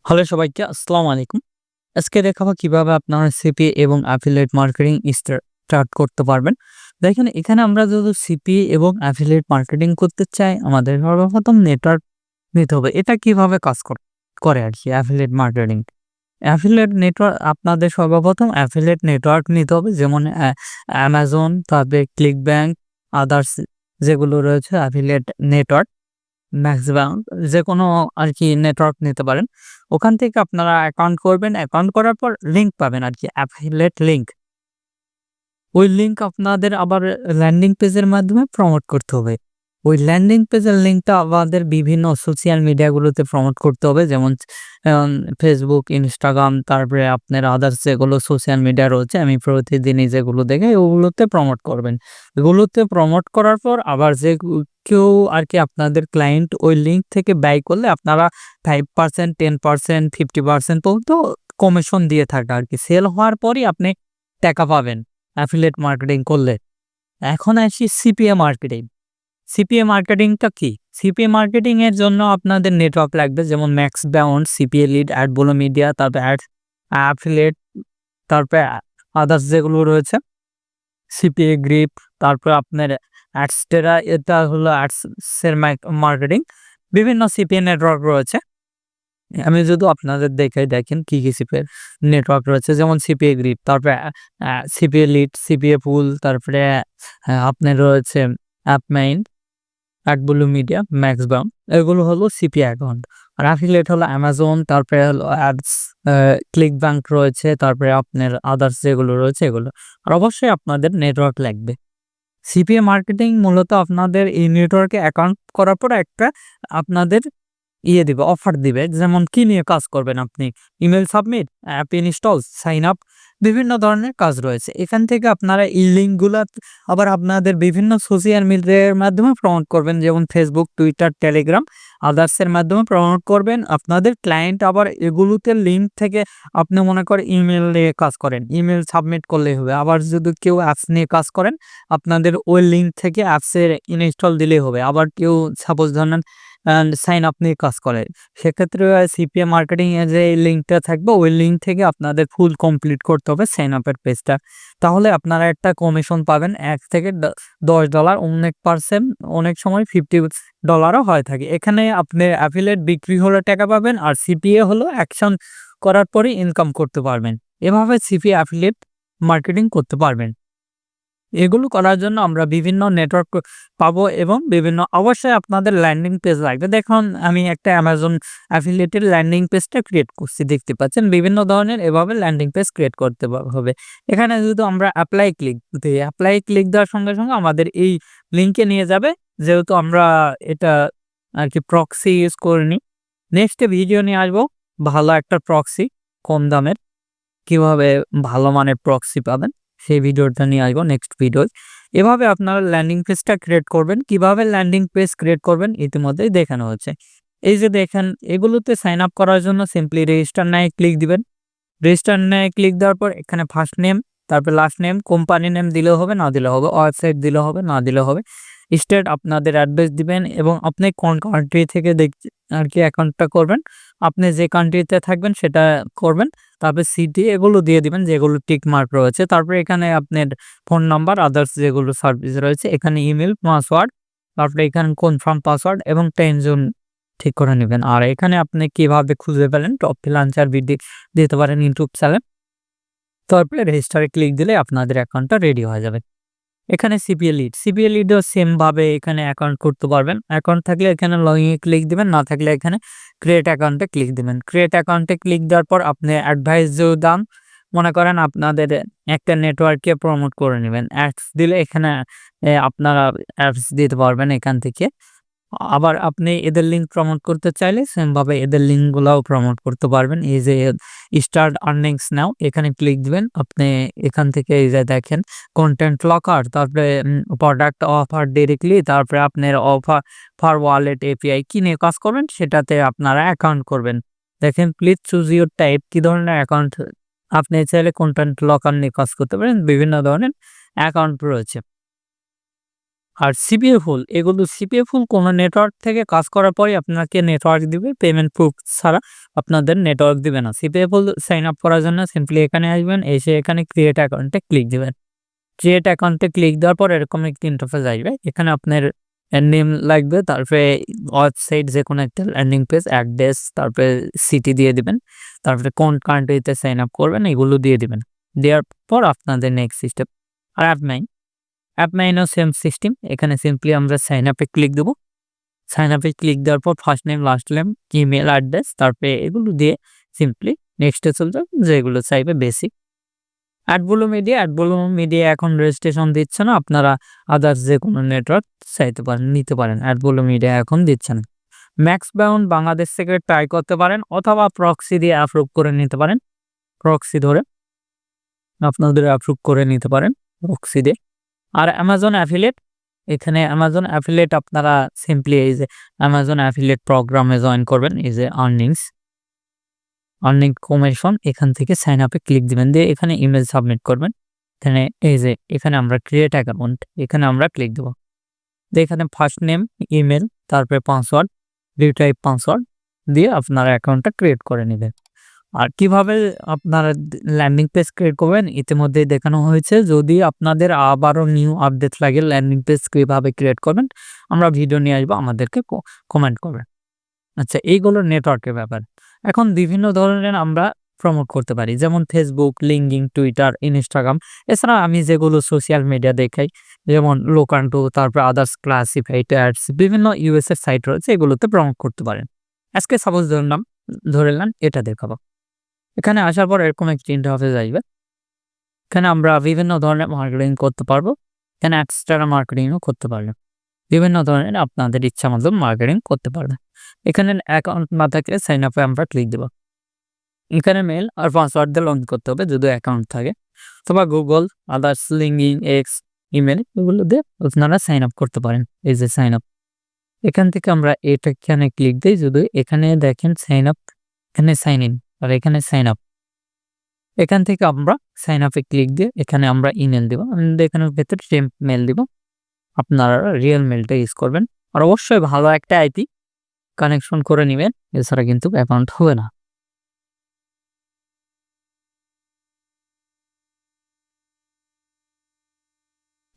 Hello সবাইকে আসসালামু আলাইকুম। আজকে দেখাবো কিভাবে আপনারা সিপিএ এবং অ্যাফিলিয়েট মার্কেটিং স্টার্ট করতে পারবেন। দেখেন এখানে আমরা যদি সিপিএ এবং অ্যাফিলিয়েট মার্কেটিং করতে চাই আমাদের সর্বপ্রথম নেটওয়ার্ক নিতে হবে। এটা কিভাবে কাজ করে আরকি অ্যাফিলিয়েট মার্কেটিং। অ্যাফিলিয়েট নেটওয়ার্ক আপনাদের সর্বপ্রথম অ্যাফিলিয়েট নেটওয়ার্ক নিতে হবে যেমন Amazon, তারপরে ক্লিকব্যাংক, আদার্স যেগুলো রয়েছে অ্যাফিলিয়েট নেটওয়ার্ক। ম্যাক্সিমাম যেকোনো আরকি নেটওয়ার্ক নিতে পারেন। ওখান থেকে আপনারা অ্যাকাউন্ট করবেন। অ্যাকাউন্ট করার পর লিঙ্ক পাবেন আরকি অ্যাফিলিয়েট লিঙ্ক। ওই লিঙ্ক আপনাদের আবার ল্যান্ডিং পেজের মাধ্যমে প্রমোট করতে হবে। ওই ল্যান্ডিং পেজের লিঙ্কটা আমাদের বিভিন্ন সোশ্যাল মিডিয়াগুলোতে প্রমোট করতে হবে। যেমন Facebook, Instagram, তারপরে আপনার আদার্স যেগুলো সোশ্যাল মিডিয়া রয়েছে আমি প্রতিদিনই যেগুলো দেখাই ওগুলোতে প্রমোট করবেন। এগুলোতে প্রমোট করার পর আবার কেউ আরকি আপনাদের ক্লায়েন্ট ওই লিঙ্ক থেকে ব্যয় করলে আপনারা 5%, 10%, 50% পর্যন্ত কমিশন দিয়ে থাকে আরকি। সেল হওয়ার পরই আপনি টাকা পাবেন অ্যাফিলিয়েট মার্কেটিং করলে। এখন আসি সিপিএ মার্কেটিং। সিপিএ মার্কেটিংটা কি? সিপিএ মার্কেটিং এর জন্য আপনাদের নেটওয়ার্ক লাগবে যেমন ম্যাক্স বাউন্ড, সিপিএ লিড, অ্যাডবোলো মিডিয়া, তারপর অ্যাফিলিয়েট, তারপরে আদার্স যেগুলো রয়েছে সিপিএ গ্রিপ, তারপর আপনার অ্যাডস্টেরা এটা হলো অ্যাডস এর মার্কেটিং। বিভিন্ন সিপিএ নেটওয়ার্ক রয়েছে। আমি যদি আপনাদের দেখাই দেখেন কি সিপিএ নেটওয়ার্ক রয়েছে যেমন সিপিএ গ্রিপ, তারপরে সিপিএ লিড, সিপিএ পুল, তারপরে আপনার রয়েছে অ্যাপমাইন্ড, অ্যাডব্লু মিডিয়া, ম্যাক্সবাউন্ড এগুলো হলো সিপিএ অ্যাকাউন্ট। আর অ্যাফিলিয়েট হলো অ্যামাজন, তারপরে হলো অ্যাডস, ক্লিকব্যাংক রয়েছে, তারপরে আপনার আদার্স যেগুলো রয়েছে এগুলো। আর অবশ্যই আপনাদের নেটওয়ার্ক লাগবে। সিপিএ মার্কেটিং মূলত আপনাদের এই নেটওয়ার্কে অ্যাকাউন্ট করার পর একটা আপনাদের দিবে, অফার দিবে। যেমন কি নিয়ে কাজ করবেন আপনি? Email submit, app install, sign up বিভিন্ন ধরনের কাজ রয়েছে। এখান থেকে আপনারা এই লিঙ্কগুলা আবার আপনাদের বিভিন্ন সোশ্যাল মিডিয়ার মাধ্যমে প্রমোট করবেন। যেমন Facebook, Twitter, Telegram আদার্স এর মাধ্যমে প্রমোট করবেন। আপনাদের ক্লায়েন্ট আবার এগুলোতে লিঙ্ক থেকে আপনি মনে করেন ইমেইল নিয়ে কাজ করেন। ইমেইল সাবমিট করলেই হবে। আবার যদি কেউ অ্যাপস নিয়ে কাজ করেন, আপনাদের ওই লিঙ্ক থেকে অ্যাপসের ইনস্টল দিলেই হবে। আবার কেউ সাপোজ ধরেন সাইন আপ নিয়ে কাজ করে। সেক্ষেত্রে সিপিএ মার্কেটিং এর যে লিঙ্কটা থাকবে ওই লিঙ্ক থেকে আপনাদের ফুল কমপ্লিট করতে হবে সাইন আপের পেজটা। তাহলে আপনারা একটা কমিশন পাবেন ১ থেকে $10, অনেক পার্সেন্ট অনেক সময় $50 হয়ে থাকে। এখানে আপনি অ্যাফিলিয়েট বিক্রি হলে টাকা পাবেন আর সিপিএ হলো অ্যাকশন করার পরে ইনকাম করতে পারবেন। এভাবে সিপিএ অ্যাফিলিয়েট মার্কেটিং করতে পারবেন। এগুলো করার জন্য আমরা বিভিন্ন নেটওয়ার্ক পাবো এবং বিভিন্ন অবশ্যই আপনাদের ল্যান্ডিং পেজ লাগবে। দেখুন আমি একটা Amazon অ্যাফিলিয়েটেড ল্যান্ডিং পেজটা ক্রিয়েট করছি দেখতে পাচ্ছেন। বিভিন্ন ধরনের এভাবে ল্যান্ডিং পেজ ক্রিয়েট করতে হবে। এখানে যদি আমরা অ্যাপ্লাই ক্লিক দিই, অ্যাপ্লাই ক্লিক দেওয়ার সঙ্গে, সঙ্গে আমাদের এই লিঙ্কে নিয়ে যাবে। যেহেতু আমরা এটা আরকি প্রক্সি ইউজ করিনি। নেক্সট ভিডিও নিয়ে আসবো ভালো একটা প্রক্সি কম দামের। কিভাবে ভালো মানের প্রক্সি পাবেন সেই ভিডিওটা নিয়ে আসবো নেক্সট ভিডিওয়। এভাবে আপনারা ল্যান্ডিং পেজটা ক্রিয়েট করবেন। কিভাবে ল্যান্ডিং পেজ ক্রিয়েট করবেন ইতিমধ্যেই দেখানো হচ্ছে। এই যে দেখেন এগুলোতে সাইন আপ করার জন্য সিম্পলি রেজিস্টার নাও ক্লিক দিবেন। রেজিস্টার নাও ক্লিক দেওয়ার পর এখানে ফার্স্ট নেম, তারপর লাস্ট নেম, কোম্পানি নেম দিলেও হবে, না দিলেও হবে, ওয়েবসাইট দিলেও হবে, না দিলেও হবে। স্টেট আপনাদের অ্যাড্রেস দিবেন এবং আপনি কোন কান্ট্রি থেকে আরকি অ্যাকাউন্টটা করবেন। আপনি যে কান্ট্রিতে থাকবেন সেটা করবেন। তারপরে সিটি এগুলো দিয়ে দিবেন যেগুলো টিক মার্ক রয়েছে। তারপরে এখানে আপনার ফোন নাম্বার আদার্স যেগুলো সার্ভিস রয়েছে এখানে ইমেইল, পাসওয়ার্ড, তারপরে এখানে কনফার্ম পাসওয়ার্ড এবং টাইম জোন ঠিক করে নিবেন। আর এখানে আপনি কিভাবে খুঁজে পেলেন টপ ফ্রিল্যান্সার দিতে পারেন ইউটিউব চ্যানেল। তারপরে রেজিস্টারে ক্লিক দিলে আপনাদের অ্যাকাউন্টটা রেডি হয়ে যাবে। এখানে সিপিএ লিডও সেম ভাবে এখানে অ্যাকাউন্ট করতে পারবেন। অ্যাকাউন্ট থাকলে এখানে লগইন এ ক্লিক দিবেন, না থাকলে এখানে ক্রিয়েট অ্যাকাউন্টে ক্লিক দিবেন। ক্রিয়েট অ্যাকাউন্টে ক্লিক দেওয়ার পর আপনি অ্যাডভাইস যেও দাম মনে করেন আপনাদের একটা নেটওয়ার্ককে প্রমোট করে নিবেন। অ্যাডস দিলে এখানে আপনারা অ্যাডস দিতে পারবেন এখান থেকে। আবার আপনি এদের লিঙ্ক প্রমোট করতে চাইলে সেম ভাবে এদের লিঙ্কগুলাও প্রমোট করতে পারবেন। এই যে স্টার্ট আর্নিংস নাও এখানে ক্লিক দিবেন। আপনি এখান থেকে এই যে দেখেন কনটেন্ট লকার, তারপরে প্রোডাক্ট অফার ডিরেক্টলি, তারপরে আপনার অফার ফর ওয়ালেট এপিআই কি নিয়ে কাজ করবেন সেটাতে আপনারা অ্যাকাউন্ট করবেন। দেখেন প্লিজ চুজ ইউর টাইপ কি ধরনের অ্যাকাউন্ট আপনি চাইলে কনটেন্ট লকার নিয়ে কাজ করতে পারেন। বিভিন্ন ধরনের অ্যাকাউন্ট রয়েছে। আর সিপিএ ফুল এগুলো সিপিএ ফুল কোনো নেটওয়ার্ক থেকে কাজ করার পরে আপনাকে নেটওয়ার্ক দিবে, পেমেন্ট প্রুফ ছাড়া আপনাদের নেটওয়ার্ক দিবে না। সিপিএ ফুল সাইন আপ করার জন্য সিম্পলি এখানে আসবেন, এসে এখানে ক্রিয়েট অ্যাকাউন্টে ক্লিক দিবেন। ক্রিয়েট অ্যাকাউন্টে ক্লিক দেওয়ার পর এরকম একটি ইন্টারফেস আসবে। এখানে আপনার নেম লাগবে, তারপরে ওয়েবসাইট যে কোনো একটা ল্যান্ডিং পেজ, অ্যাড্রেস, তারপরে সিটি দিয়ে দিবেন, তারপরে কোন কান্ট্রিতে সাইন আপ করবেন এগুলো দিয়ে দিবেন। দেওয়ার পর আপনাদের নেক্সট স্টেপ। আর অ্যাপ নাইনও সেম সিস্টেম। এখানে সিম্পলি আমরা সাইন আপে ক্লিক দেবো। সাইন আপে ক্লিক দেওয়ার পর first name, last name, email address, তারপরে এগুলো দিয়ে সিম্পলি নেক্সটে চলে যাবেন, যেগুলো চাইবে বেসিক। অ্যাডব্লু মিডিয়া এখন রেজিস্ট্রেশন দিচ্ছে না, আপনারা আদার্স যে কোনো নেটওয়ার্ক চাইতে পারেন, নিতে পারেন। অ্যাডব্লু মিডিয়া এখন দিচ্ছে না। ম্যাক্স বাউন্ড বাংলাদেশ থেকে ট্রাই করতে পারেন, অথবা প্রক্সি দিয়ে অ্যাপ্রুভ করে নিতে পারেন। প্রক্সি ধরে আপনাদের অ্যাপ্রুভ করে নিতে পারেন প্রক্সি দিয়ে। আর অ্যামাজন অ্যাফিলিয়েট, এখানে অ্যামাজন অ্যাফিলিয়েট আপনারা সিম্পলি এই যে অ্যামাজন অ্যাফিলিয়েট প্রোগ্রামে জয়েন করবেন, এই যে আর্নিং কমিশন, এখান থেকে সাইন আপে ক্লিক দিবেন, দিয়ে এখানে ইমেল সাবমিট করবেন। এখানে এই যে এখানে আমরা ক্রিয়েট অ্যাকাউন্ট, এখানে আমরা ক্লিক দেবো। দিয়ে এখানে ফার্স্ট নেম, ইমেল, তারপরে পাসওয়ার্ড, রিটাইপ পাসওয়ার্ড দিয়ে আপনারা অ্যাকাউন্টটা ক্রিয়েট করে নেবেন। আর কিভাবে আপনারা ল্যান্ডিং পেজ ক্রিয়েট করবেন ইতিমধ্যেই দেখানো হয়েছে। যদি আপনাদের আবারও নিউ আপডেট লাগে ল্যান্ডিং পেজ কিভাবে ক্রিয়েট করবেন, আমরা ভিডিও নিয়ে আসবো, আমাদেরকে কমেন্ট করবেন। আচ্ছা, এইগুলো নেটওয়ার্কের ব্যাপার। এখন বিভিন্ন ধরনের আমরা প্রমোট করতে পারি, যেমন ফেসবুক, লিঙ্কডইন, টুইটার, ইনস্টাগ্রাম। এছাড়া আমি যেগুলো সোশ্যাল মিডিয়া দেখাই, যেমন লোকান্টো, তারপর আদার্স ক্লাসিফাইড অ্যাডস, বিভিন্ন ইউএসএর সাইট রয়েছে, এগুলোতে প্রমোট করতে পারেন। আজকে সাপোজ ধরে নেন এটা দেখাবো। এখানে আসার পর এরকম একটি ইন্টারফেস আসবে। এখানে আমরা বিভিন্ন ধরনের মার্কেটিং করতে পারবো। এখানে এক্সট্রা মার্কেটিংও করতে পারবেন। বিভিন্ন ধরনের আপনাদের ইচ্ছা মতো মার্কেটিং করতে পারবেন। এখানে অ্যাকাউন্ট না থাকলে সাইন আপে আমরা ক্লিক দেবো। এখানে মেল আর পাসওয়ার্ড দিয়ে লগ ইন করতে হবে যদি অ্যাকাউন্ট থাকে, অথবা Google, others, LinkedIn, x, email, এগুলো দিয়ে আপনারা সাইন আপ করতে পারেন। এই যে সাইন আপ, এখান থেকে আমরা এখানে ক্লিক দিই। যদি এখানে দেখেন সাইন আপ, এখানে সাইন ইন, আর এখানে সাইন আপ। এখান থেকে আমরা সাইন আপে ক্লিক দিয়ে এখানে আমরা ইমেল দেবো। এখানে ভেতরে টেম্প মেল দিব, আপনারা রিয়েল মেলটা ইউজ করবেন। আর অবশ্যই ভালো একটা আইপি কানেকশন করে নেবেন, এছাড়া কিন্তু অ্যাকাউন্ট হবে না।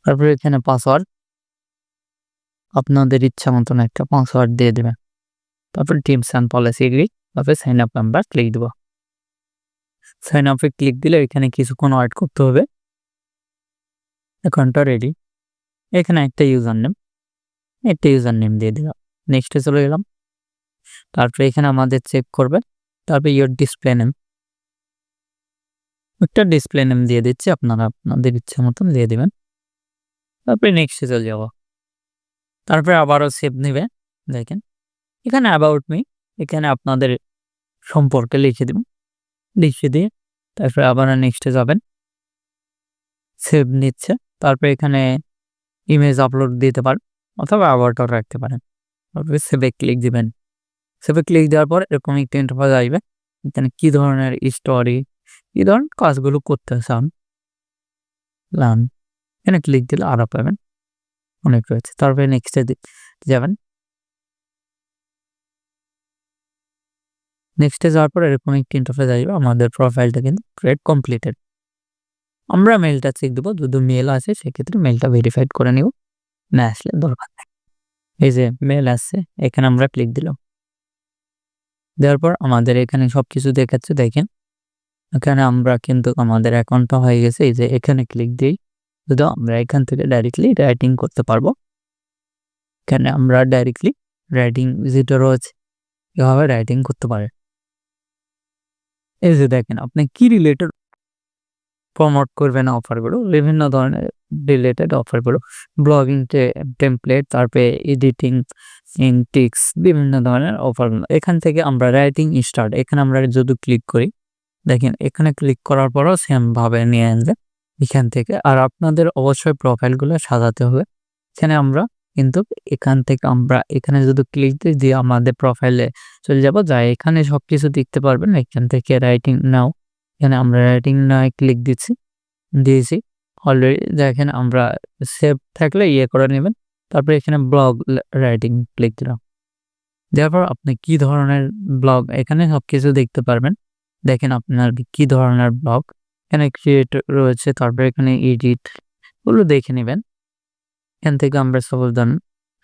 তারপরে এখানে পাসওয়ার্ড, আপনাদের ইচ্ছা মতন একটা পাসওয়ার্ড দিয়ে দেবেন। তারপরে টিমস অ্যান্ড পলিসি এগ্রি, তারপরে সাইন আপ আমরা ক্লিক দেবো। সাইন আপে ক্লিক দিলে এখানে কিছুক্ষণ ওয়েট করতে হবে। অ্যাকাউন্টটা রেডি। এখানে একটা ইউজার নেম দিয়ে দিলাম। নেক্সটে চলে গেলাম। তারপরে এখানে আমাদের চেক করবে, তারপরে ইয়োর ডিসপ্লে নেম, একটা ডিসপ্লে নেম দিয়ে দিচ্ছি, আপনারা আপনাদের ইচ্ছা মতন দিয়ে দেবেন। তারপরে নেক্সটে চলে যাব। তারপরে আবারও সেভ নেবে। দেখেন এখানে অ্যাবাউট মি, এখানে আপনাদের সম্পর্কে লিখে দিয়ে তারপরে আবার নেক্সটে যাবেন। সেভ নিচ্ছে। তারপরে এখানে ইমেজ আপলোড দিতে পারেন, অথবা আবারটাও রাখতে পারেন। তারপরে সেভে ক্লিক দিবেন। সেভে ক্লিক দেওয়ার পর এরকম একটা ইন্টারফেস আসবে। এখানে কি ধরনের স্টোরি, কি ধরনের কাজগুলো করতে চান, এখানে ক্লিক দিলে আরও পাবেন, অনেক রয়েছে। তারপরে নেক্সটে যাবেন। নেক্সটে যাওয়ার পর এরকম একটি ইন্টারফেস আসবে। আমাদের প্রোফাইলটা কিন্তু ক্রিয়েট কমপ্লিটেড। আমরা মেলটা চেক দেবো, যদি মেল আসে সেক্ষেত্রে মেলটা ভেরিফাইড করে নিব, না আসলে দরকার নেই। এই যে মেল আসছে, এখানে আমরা ক্লিক দিলাম। দেওয়ার পর আমাদের এখানে সবকিছু দেখাচ্ছে। দেখেন এখানে আমরা কিন্তু আমাদের অ্যাকাউন্টটা হয়ে গেছে। এই যে এখানে ক্লিক দিই, শুধু আমরা এখান থেকে ডাইরেক্টলি রাইটিং করতে পারবো। এখানে আমরা ডাইরেক্টলি রাইটিং যেটা রয়েছে এভাবে রাইটিং করতে পারে। এই যে দেখেন আপনি কি রিলেটেড প্রমোট করবেন অফারগুলো, বিভিন্ন ধরনের রিলেটেড অফারগুলো, ব্লগিং টেমপ্লেট, তারপরে এডিটিং টিক্স, বিভিন্ন ধরনের অফারগুলো। এখান থেকে আমরা রাইটিং স্টার্ট, এখানে আমরা যদি ক্লিক করি, দেখেন এখানে ক্লিক করার পরও সেমভাবে নিয়ে আসবে এখান থেকে। আর আপনাদের অবশ্যই প্রোফাইলগুলো সাজাতে হবে। এখানে আমরা কিন্তু এখান থেকে আমরা এখানে যদি ক্লিক দিয়ে আমাদের প্রোফাইলে চলে যাব, যাই এখানে সবকিছু দেখতে পারবেন। এখান থেকে রাইটিং নাও, এখানে আমরা রাইটিং নাও ক্লিক দিয়েছি অলরেডি। দেখেন আমরা সেভ থাকলে করে নেবেন, তারপরে এখানে ব্লগ রাইটিং ক্লিক দিলাম। দেওয়ার পর আপনি কি ধরনের ব্লগ এখানে সবকিছু দেখতে পারবেন। দেখেন আপনার কি ধরনের ব্লগ এখানে ক্রিয়েট রয়েছে, তারপরে এখানে এডিট ওগুলো দেখে নেবেন। এখান থেকে আমরা সাপোজ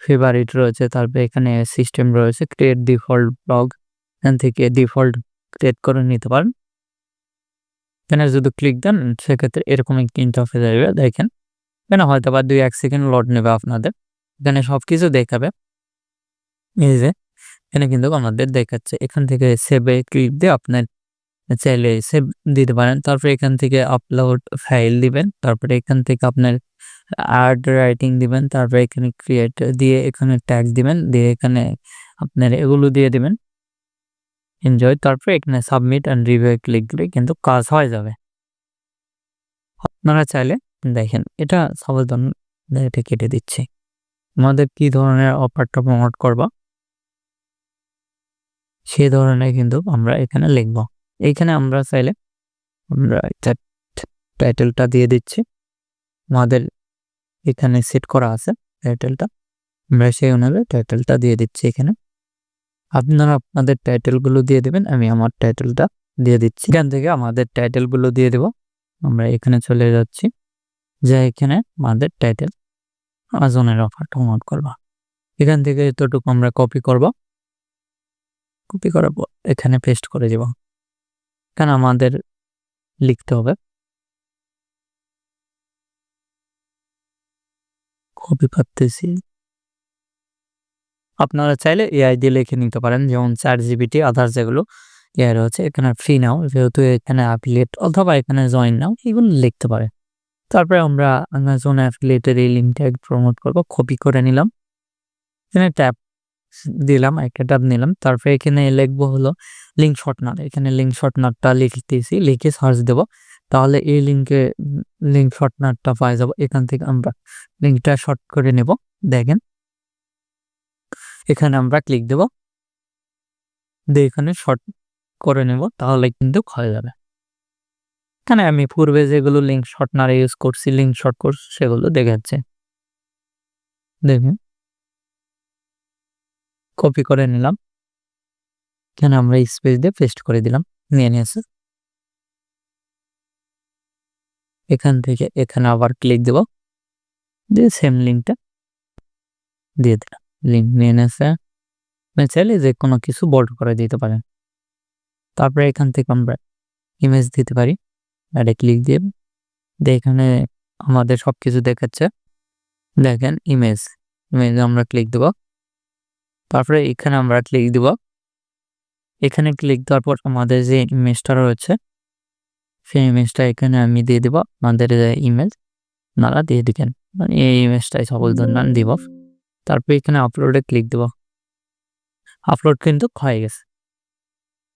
ফেভারিট রয়েছে, তারপরে এখানে সিস্টেম রয়েছে, ক্রিয়েট ডিফল্ট ব্লগ, এখান থেকে ডিফল্ট ক্রিয়েট করে নিতে পারেন। এখানে যদি ক্লিক দেন সেক্ষেত্রে এরকম একটি ইন্টারফেস আসবে। দেখেন এখানে হয়তো বা 2-1 সেকেন্ড লোড নেবে আপনাদের। এখানে সবকিছু দেখাবে। এই যে এখানে কিন্তু আমাদের দেখাচ্ছে। এখান থেকে সেভে ক্লিক দিয়ে আপনার চাইলে সেভ দিতে পারেন। তারপরে এখান থেকে আপলোড ফাইল দিবেন। তারপরে এখান থেকে আপনার আর্ট রাইটিং দিবেন। তারপরে এখানে ক্রিয়েট দিয়ে এখানে ট্যাগ দিবেন, দিয়ে এখানে আপনার এগুলো দিয়ে দিবেন এনজয়। তারপরে এখানে সাবমিট অ্যান্ড রিভিউ ক্লিক দিলে কিন্তু কাজ হয়ে যাবে। আপনারা চাইলে দেখেন এটা সাবধান এটা কেটে দিচ্ছি। আমাদের কি ধরনের অফারটা প্রমোট করব সেই ধরনের কিন্তু আমরা এখানে লিখব। এইখানে আমরা চাইলে আমরা টাইটেলটা দিয়ে দিচ্ছি। আমাদের এখানে সেট করা আছে টাইটেলটা, আমরা সেই অনুযায়ী টাইটেলটা দিয়ে দিচ্ছি। এখানে আপনারা আপনাদের টাইটেলগুলো দিয়ে দেবেন, আমি আমার টাইটেলটা দিয়ে দিচ্ছি। এখান থেকে আমাদের টাইটেলগুলো দিয়ে দেব। আমরা এখানে চলে যাচ্ছি, যে এখানে আমাদের টাইটেল আমাজনের অফার প্রমোট করব। এখান থেকে এতটুকু আমরা কপি করব, কপি করার পর এখানে পেস্ট করে দেব। এখানে আমাদের লিখতে হবে, কপি করতেছি। আপনারা চাইলে এআই দিয়ে লিখে নিতে পারেন, যেমন ChatGPT আদার্স যেগুলো এআই রয়েছে। এখানে ফ্রি নাও, যেহেতু এখানে অ্যাফিলিয়েট অথবা এখানে জয়েন নাও এগুলো লিখতে পারে। তারপরে আমরা অ্যামাজন অ্যাফিলিয়েটের এই লিঙ্কটা প্রমোট করব। কপি করে নিলাম, এখানে ট্যাব দিলাম, একটা ট্যাব নিলাম। তারপরে এখানে লিখবো হলো লিঙ্ক শর্টনার। এখানে লিঙ্ক শর্টনারটা লিখতেছি, লিখে সার্চ দেব, তাহলে এই লিঙ্কে লিঙ্ক শর্টনারটা পাওয়া যাবো। এখান থেকে আমরা লিঙ্কটা শর্ট করে নেব। দেখেন এখানে আমরা ক্লিক দেব, দিয়ে এখানে শর্ট করে নেব, তাহলে কিন্তু হয়ে যাবে। এখানে আমি পূর্বে যেগুলো লিঙ্ক শর্টনার ইউজ করছি, লিঙ্ক শর্ট কোর্স, সেগুলো দেখাচ্ছে। দেখুন কপি করে নিলাম, এখানে আমরা স্পেস দিয়ে পেস্ট করে দিলাম, নিয়ে নিয়েছে। এখান থেকে এখানে আবার ক্লিক দেব, দিয়ে সেম লিঙ্কটা দিয়ে দিলাম। লিঙ্ক নিয়ে নিয়েছে, চাইলে যে কোনো কিছু বোল্ড করে দিতে পারেন। তারপরে এখান থেকে আমরা ইমেজ দিতে পারি, এটা ক্লিক দিয়ে এখানে আমাদের সবকিছু দেখাচ্ছে। দেখেন ইমেজ আমরা ক্লিক দেব, তারপরে এখানে আমরা ক্লিক দিব। এখানে ক্লিক দেওয়ার পর আমাদের যে ইমেজটা রয়েছে সেই ইমেজটা এখানে আমি দিয়ে দেব। আমাদের ইমেজ আপনারা দিয়ে দিবেন, মানে এই ইমেজটাই সকল ধরনের দিব। তারপরে এখানে আপলোডে ক্লিক দেব, আপলোড কিন্তু হয়ে গেছে।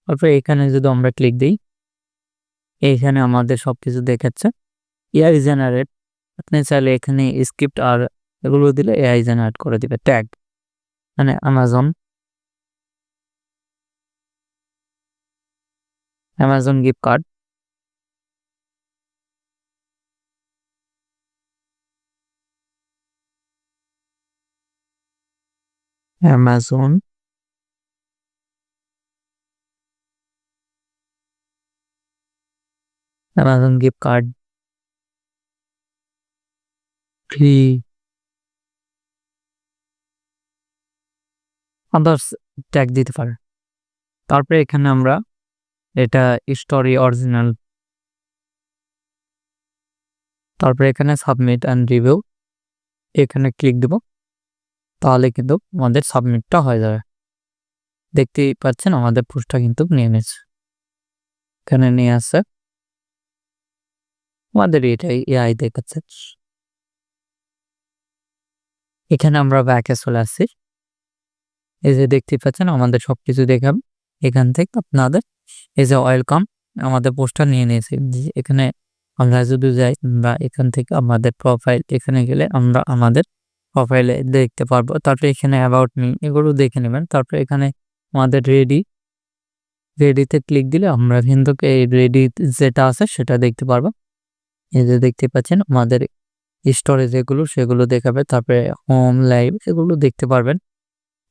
তারপরে এখানে যদি আমরা ক্লিক দিই, এইখানে আমাদের সবকিছু দেখাচ্ছে। এআই জেনারেট, আপনি চাইলে এখানে স্ক্রিপ্ট আর এগুলো দিলে এআই জেনারেট করে দিবে। ট্যাগ মানে Amazon gift card, Amazon gift card free others tag দিতে পারে। তারপরে এখানে আমরা এটা স্টোরি অরিজিনাল, তারপরে এখানে সাবমিট অ্যান্ড রিভিউ, এখানে ক্লিক দেব, তাহলে কিন্তু আমাদের সাবমিটটা হয়ে যাবে। দেখতেই পাচ্ছেন আমাদের পোস্টটা কিন্তু নিয়ে নিচ্ছে, এখানে নিয়ে আসছে। আমাদের এটাই এআই দেখাচ্ছে। এখানে আমরা ব্যাকে চলে আসছি, এই যে দেখতে পাচ্ছেন আমাদের সবকিছু দেখাবে। এখান থেকে আপনাদের এই যে ওয়েলকাম আমাদের পোস্টটা নিয়ে নিয়েছে। এখানে আমরা যদি যাই বা এখান থেকে আমাদের প্রোফাইল, এখানে গেলে আমরা আমাদের প্রোফাইলে দেখতে পারবো। তারপরে এখানে অ্যাবাউট মি এগুলো দেখে নেবেন। তারপরে এখানে আমাদের রেডিতে ক্লিক দিলে আমরা কিন্তু এই রেডি যেটা আছে সেটা দেখতে পারবো। এই যে দেখতে পাচ্ছেন আমাদের স্টোরেজ সেগুলো দেখাবে। তারপরে হোম, লাইভ এগুলো দেখতে পারবেন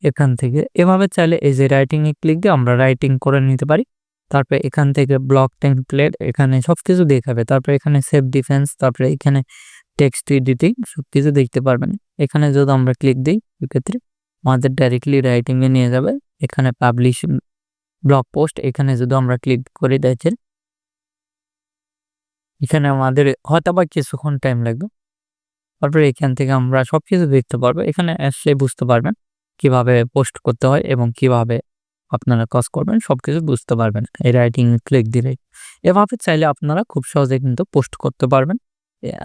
এখান থেকে। এভাবে চাইলে এই যে রাইটিং এ ক্লিক দিয়ে আমরা রাইটিং করে নিতে পারি। তারপরে এখান থেকে ব্লক টেমপ্লেট এখানে সবকিছু দেখাবে। তারপরে এখানে সেভ ডিফেন্স, তারপরে এখানে টেক্সট এডিটিং সবকিছু দেখতে পারবেন। এখানে যদি আমরা ক্লিক দিই এক্ষেত্রে আমাদের ডাইরেক্টলি রাইটিং এ নিয়ে যাবে। এখানে পাবলিশ ব্লগ পোস্ট এখানে যদি আমরা ক্লিক করে দেখেন এখানে আমাদের হয়তোবা কিছুক্ষণ টাইম লাগবে। তারপরে এখান থেকে আমরা সবকিছু দেখতে পারবো। এখানে আসলে বুঝতে পারবেন কিভাবে পোস্ট করতে হয় এবং কিভাবে আপনারা কাজ করবেন সবকিছু বুঝতে পারবেন এই রাইটিং ক্লিক দিলেই। এভাবে চাইলে আপনারা খুব সহজে কিন্তু পোস্ট করতে পারবেন।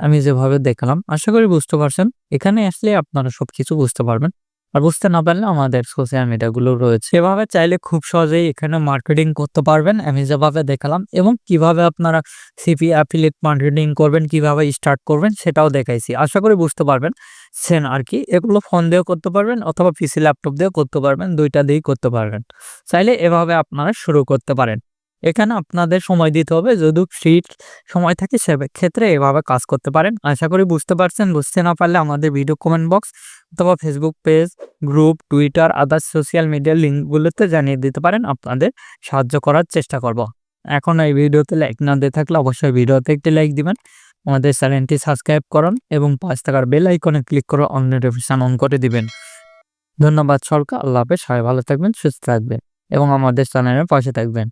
আমি যেভাবে দেখালাম আশা করি বুঝতে পারছেন। এখানে আসলে আপনারা সবকিছু বুঝতে পারবেন। আর বুঝতে না পারলে আমাদের সোশ্যাল মিডিয়াগুলো রয়েছে। এভাবে চাইলে খুব সহজেই এখানে মার্কেটিং করতে পারবেন আমি যেভাবে দেখালাম, এবং কিভাবে আপনারা সিপি অ্যাফিলিয়েট মার্কেটিং করবেন, কিভাবে স্টার্ট করবেন সেটাও দেখাইছি। আশা করি বুঝতে পারবেন সেন আর কি। এগুলো ফোন দিয়েও করতে পারবেন অথবা পিসি ল্যাপটপ দিয়েও করতে পারবেন, দুইটা দিয়েই করতে পারবেন। চাইলে এভাবে আপনারা শুরু করতে পারেন। এখানে আপনাদের সময় দিতে হবে, যদি ফ্রি সময় থাকে সেক্ষেত্রে এভাবে কাজ করতে পারেন। আশা করি বুঝতে পারছেন। বুঝতে না পারলে আমাদের ভিডিও কমেন্ট বক্স অথবা Facebook page, group, Twitter, others social মিডিয়ার লিঙ্কগুলোতে জানিয়ে দিতে পারেন, আপনাদের সাহায্য করার চেষ্টা করব। এখন এই ভিডিওতে লাইক না দিয়ে থাকলে অবশ্যই ভিডিওতে একটি লাইক দিবেন, আমাদের চ্যানেলটি সাবস্ক্রাইব করুন এবং পাঁচ টাকার বেল আইকনে ক্লিক করে অন নোটিফিকেশন অন করে দিবেন। ধন্যবাদ সরকার। আল্লাহ হাফেজ। সবাই ভালো থাকবেন, সুস্থ থাকবেন এবং আমাদের চ্যানেলের পাশে থাকবেন।